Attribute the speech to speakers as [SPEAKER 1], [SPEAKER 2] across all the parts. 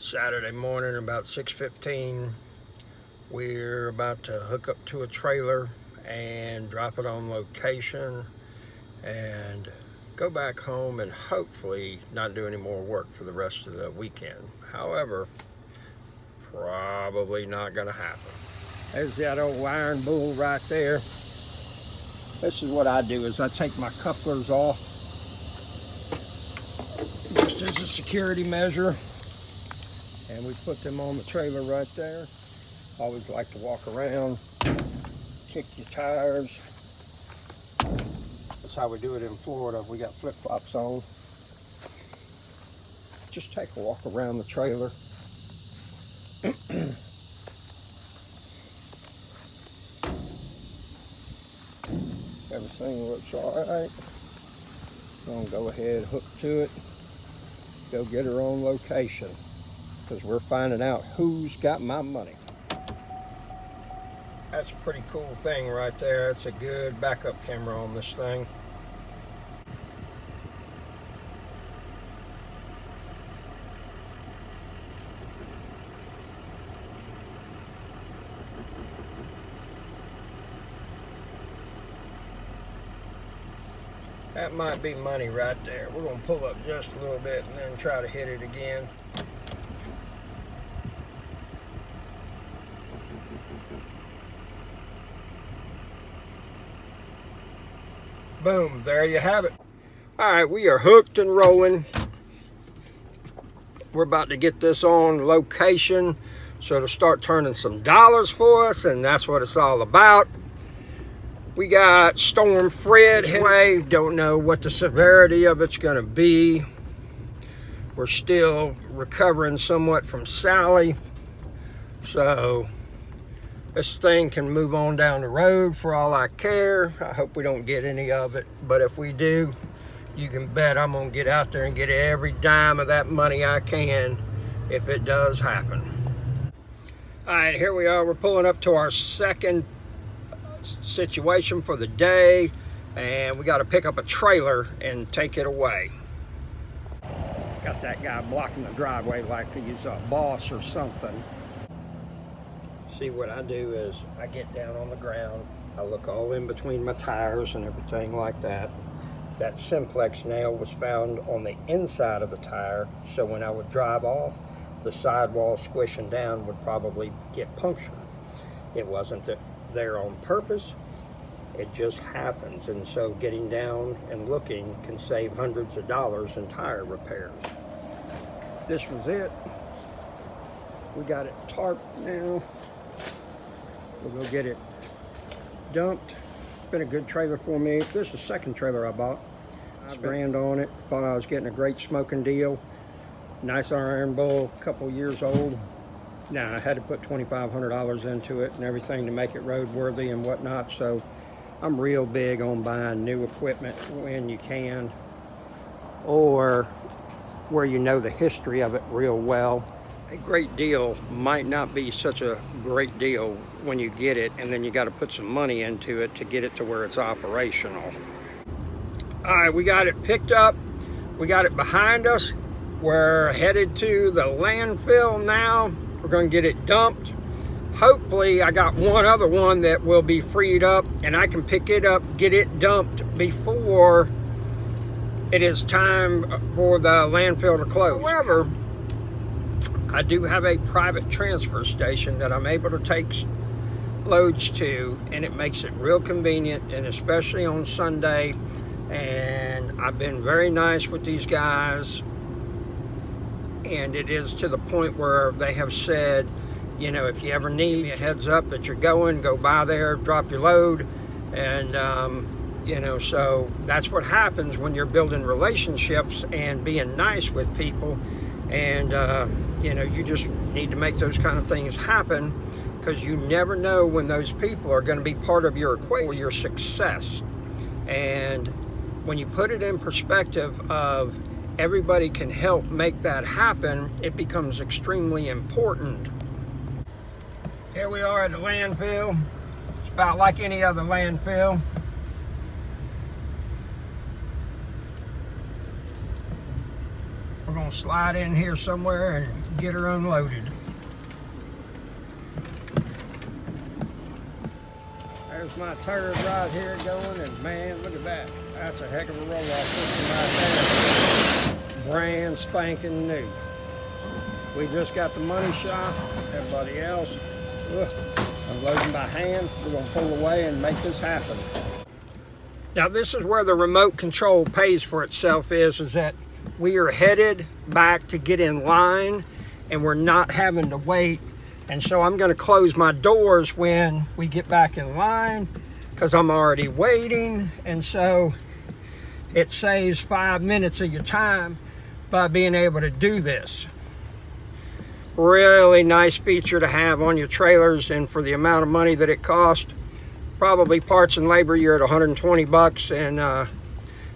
[SPEAKER 1] Saturday morning about 6:15. We're about to hook up to a trailer and drop it on location and go back home and hopefully not do any more work for the rest of the weekend. However, probably not going to happen. There's that old iron bull right there. This is what I do is I take my couplers off just as a security measure, and we put them on the trailer right there. Always like to walk around, kick your tires. That's how we do it in Florida. We got flip-flops on. Just take a walk around the trailer. Everything looks all right. Gonna go ahead, hook to it, go get her on location, because we're finding out who's got my money. That's a pretty cool thing right there. That's a good backup camera on this thing. That might be money right there. We're going to pull up just a little bit and then try to hit it again. Boom, there you have it. All right, we are hooked and rolling. We're about to get this on location so it'll start turning some dollars for us, and that's what it's all about. We got Storm Fred anyway. Don't know what the severity of it's going to be. We're still recovering somewhat from Sally. So this thing can move on down the road for all I care. I hope we don't get any of it. But if we do, you can bet I'm going to get out there and get every dime of that money I can if it does happen. All right, here we are. We're pulling up to our second situation for the day, and we got to pick up a trailer and take it away. Got that guy blocking the driveway like he's a boss or something. See, what I do is I get down on the ground, I look all in between my tires and everything like that. That simplex nail was found on the inside of the tire, so when I would drive off, the sidewall squishing down would probably get punctured. It wasn't there on purpose, it just happens, and so getting down and looking can save hundreds of dollars in tire repairs. This was it. We got it tarped now. We'll go get it dumped. It's been a good trailer for me. This is the second trailer I bought. $5,000 on it. Thought I was getting a great smoking deal. Nice iron bull, a couple years old. Now, I had to put $2,500 into it and everything to make it roadworthy and whatnot, so I'm real big on buying new equipment when you can, or where you know the history of it real well. A great deal might not be such a great deal when you get it, and then you got to put some money into it to get it to where it's operational. All right, we got it picked up. We got it behind us. We're headed to the landfill now. We're going to get it dumped. Hopefully, I got one other one that will be freed up and I can pick it up, get it dumped before it is time for the landfill to close. However, I do have a private transfer station that I'm able to take loads to, and it makes it real convenient, and especially on Sunday. And I've been very nice with these guys. And it is to the point where they have said, you know, if you ever need a heads up that you're going, go by there, drop your load. And, you know, so that's what happens when you're building relationships and being nice with people. And, you know, you just need to make those kind of things happen, because you never know when those people are going to be part of your equation, your success. And when you put it in perspective of everybody can help make that happen, it becomes extremely important. Here we are at the landfill. It's about like any other landfill. We're gonna slide in here somewhere and get her unloaded. There's my turd right here going, and man, look at that. That's a heck of a roll-off system right there. Brand spanking new. We just got the money shot. Everybody else, unloading by hand. We're gonna pull away and make this happen. Now this is where the remote control pays for itself is that we are headed back to get in line and we're not having to wait. And so I'm going to close my doors when we get back in line because I'm already waiting. And so it saves 5 minutes of your time by being able to do this. Really nice feature to have on your trailers, and for the amount of money that it costs, probably parts and labor, you're at 120 bucks, and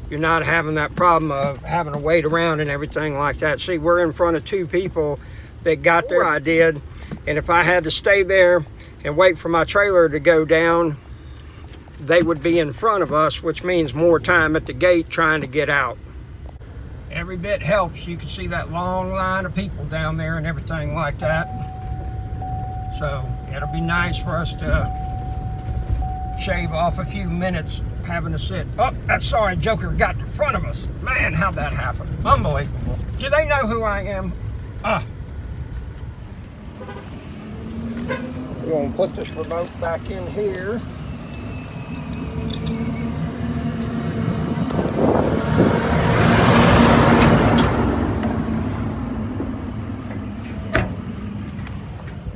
[SPEAKER 1] you're not having that problem of having to wait around and everything like that. See, we're in front of two people that got there. I did. And if I had to stay there and wait for my trailer to go down, they would be in front of us, which means more time at the gate trying to get out. Every bit helps. You can see that long line of people down there and everything like that. So it'll be nice for us to shave off a few minutes having to sit. Oh, that sorry joker got in front of us. Man, how'd that happen? Unbelievable. Do they know who I am? We're going to put this remote back in here.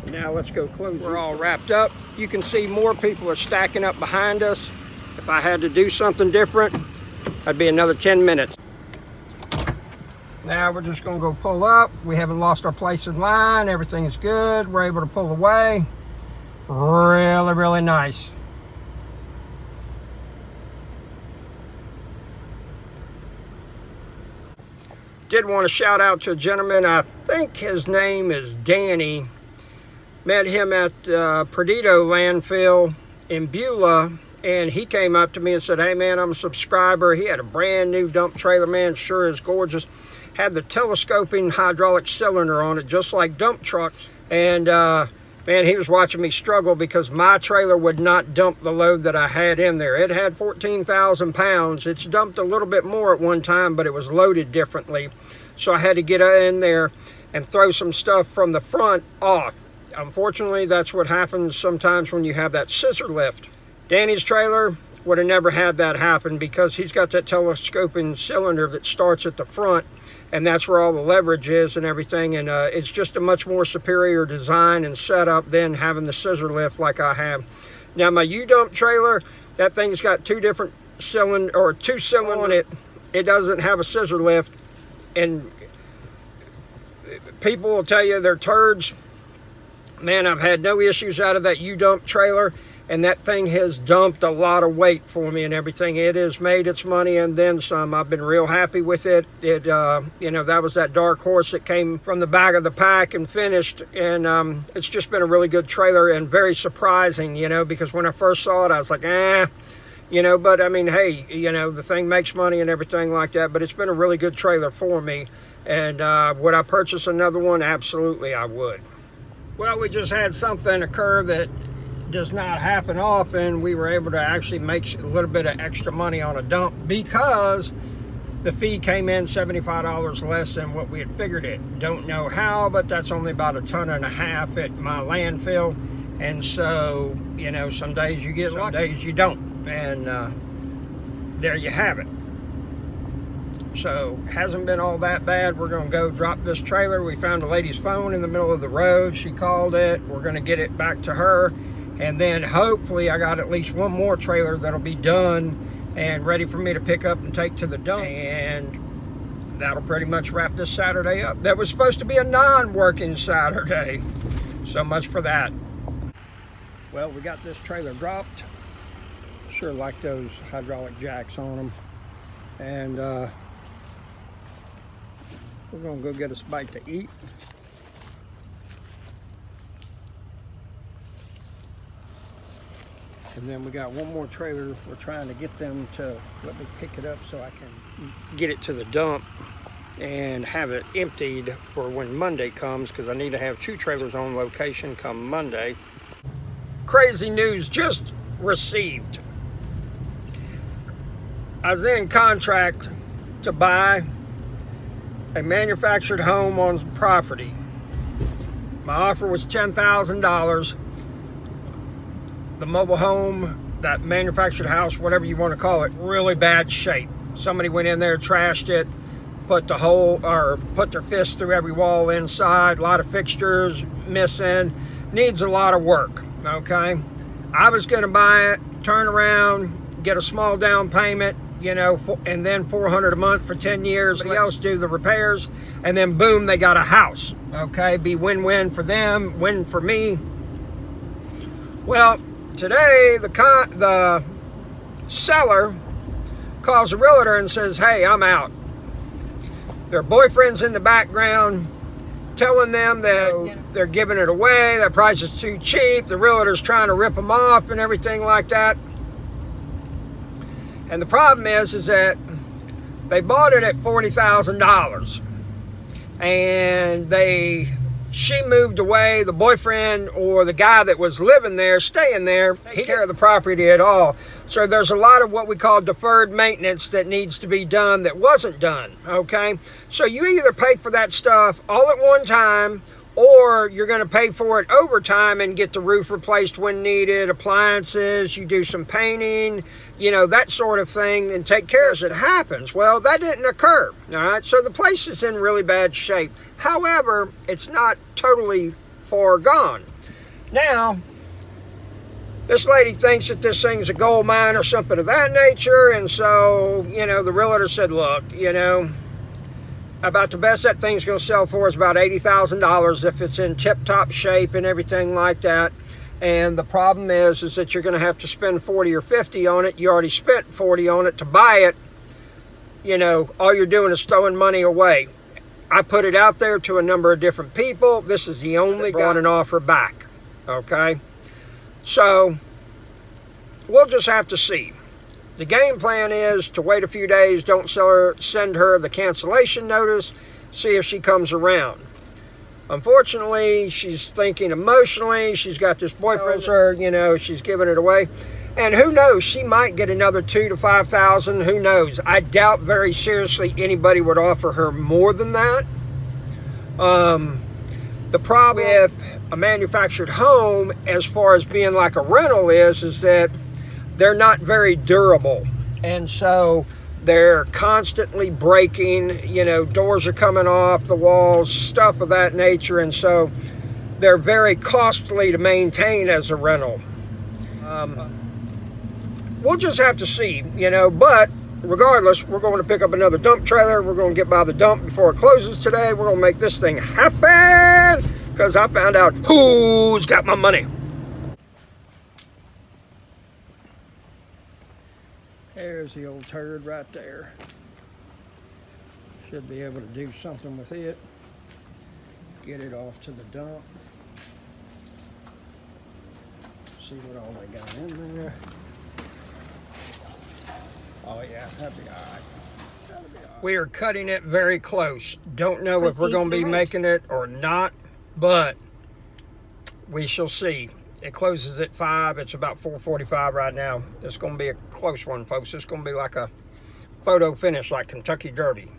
[SPEAKER 1] Now let's go close. We're all wrapped up. You can see more people are stacking up behind us. If I had to do something different, that'd be another 10 minutes. Now we're just going to go pull up. We haven't lost our place in line. Everything is good. We're able to pull away. Really, really nice. Did want to shout out to a gentleman. I think his name is Danny. Met him at Perdido landfill in Beulah, and he came up to me and said, hey man, I'm a subscriber. He had a brand new dump trailer, man, sure is gorgeous. Had the telescoping hydraulic cylinder on it, just like dump trucks. And man, he was watching me struggle because my trailer would not dump the load that I had in there. It had 14,000 pounds. It's dumped a little bit more at one time, but it was loaded differently. So I had to get in there and throw some stuff from the front off. Unfortunately, that's what happens sometimes when you have that scissor lift. Danny's trailer would have never had that happen because he's got that telescoping cylinder that starts at the front, and that's where all the leverage is and everything, and it's just a much more superior design and setup than having the scissor lift like I have. Now my U-dump trailer, that thing's got two cylinder on it. It doesn't have a scissor lift, and people will tell you they're turds. Man, I've had no issues out of that U-dump trailer, and that thing has dumped a lot of weight for me and everything. It has made its money and then some. I've been real happy with it. It, you know, that was that dark horse that came from the back of the pack and finished, and it's just been a really good trailer and very surprising, you know, because when I first saw it, I was like, you know, but I mean, hey, you know, the thing makes money and everything like that, but it's been a really good trailer for me, and would I purchase another one? Absolutely, I would. Well, we just had something occur that does not happen often. We were able to actually make a little bit of extra money on a dump because the fee came in $75 less than what we had figured it. Don't know how, but that's only about 1.5 tons at my landfill. And so, you know, some days you get lucky, some days you don't. And there you have it. So hasn't been all that bad. We're going to go drop this trailer. We found a lady's phone in the middle of the road. She called it. We're going to get it back to her, and then hopefully I got at least one more trailer that'll be done and ready for me to pick up and take to the dump, and that'll pretty much wrap this Saturday up. That was supposed to be a non-working Saturday. So much for that. Well, we got this trailer dropped. Sure like those hydraulic jacks on them. And we're gonna go get us a bite to eat. And then we got one more trailer. We're trying to get them to let me pick it up so I can get it to the dump. and have it emptied for when Monday comes, because I need to have 2 trailers on location come Monday. Crazy news just received. I was in contract to buy a manufactured home on property. My offer was $10,000. The mobile home, that manufactured house, whatever you want to call it, really bad shape. Somebody went in there, trashed it, put their fist through every wall inside, a lot of fixtures missing, needs a lot of work, okay? I was gonna buy it, turn around, get a small down payment, you know, and then $400 a month for 10 years. Somebody else do the repairs, and then boom, they got a house, okay? Be win-win for them, win for me. Well, today, the seller calls the realtor and says, hey, I'm out. Their boyfriend's in the background telling them that they're giving it away, that price is too cheap, the realtor's trying to rip them off and everything like that. And the problem is that they bought it at $40,000, and she moved away, the boyfriend or the guy that was living there, staying there, he didn't care of the property at all. So there's a lot of what we call deferred maintenance that needs to be done that wasn't done, okay? So you either pay for that stuff all at one time, or you're going to pay for it over time and get the roof replaced when needed, appliances, you do some painting, you know, that sort of thing, and take care as it happens. Well, that didn't occur, all right? So the place is in really bad shape. However, it's not totally far gone. Now, this lady thinks that this thing's a gold mine or something of that nature, and so, you know, the realtor said, look, you know, about the best that thing's going to sell for is about $80,000 if it's in tip-top shape and everything like that. And the problem is that you're going to have to spend 40 or 50 on it. You already spent 40 on it to buy it. You know, all you're doing is throwing money away. I put it out there to a number of different people. This is the only guy got an offer back, okay? So, we'll just have to see. The game plan is to wait a few days, don't send her the cancellation notice, see if she comes around. Unfortunately, she's thinking emotionally. She's got this boyfriend, her, you know, she's giving it away. And who knows, she might get another $2,000 to $5,000, who knows. I doubt very seriously anybody would offer her more than that. The problem with a manufactured home, as far as being like a rental is that they're not very durable. And so they're constantly breaking, you know, doors are coming off the walls, stuff of that nature. And so they're very costly to maintain as a rental. We'll just have to see, you know, but regardless, we're going to pick up another dump trailer. We're going to get by the dump before it closes today. We're going to make this thing happen, because I found out who's got my money. There's the old turd right there. Should be able to do something with it. Get it off to the dump. See what all they got in there. Oh yeah, that'd be all right. We are cutting it very close. Don't know if we're going to be making it or not, but we shall see. It closes at 5. It's about 4:45 right now. It's going to be a close one, folks. It's going to be like a photo finish, like Kentucky Derby.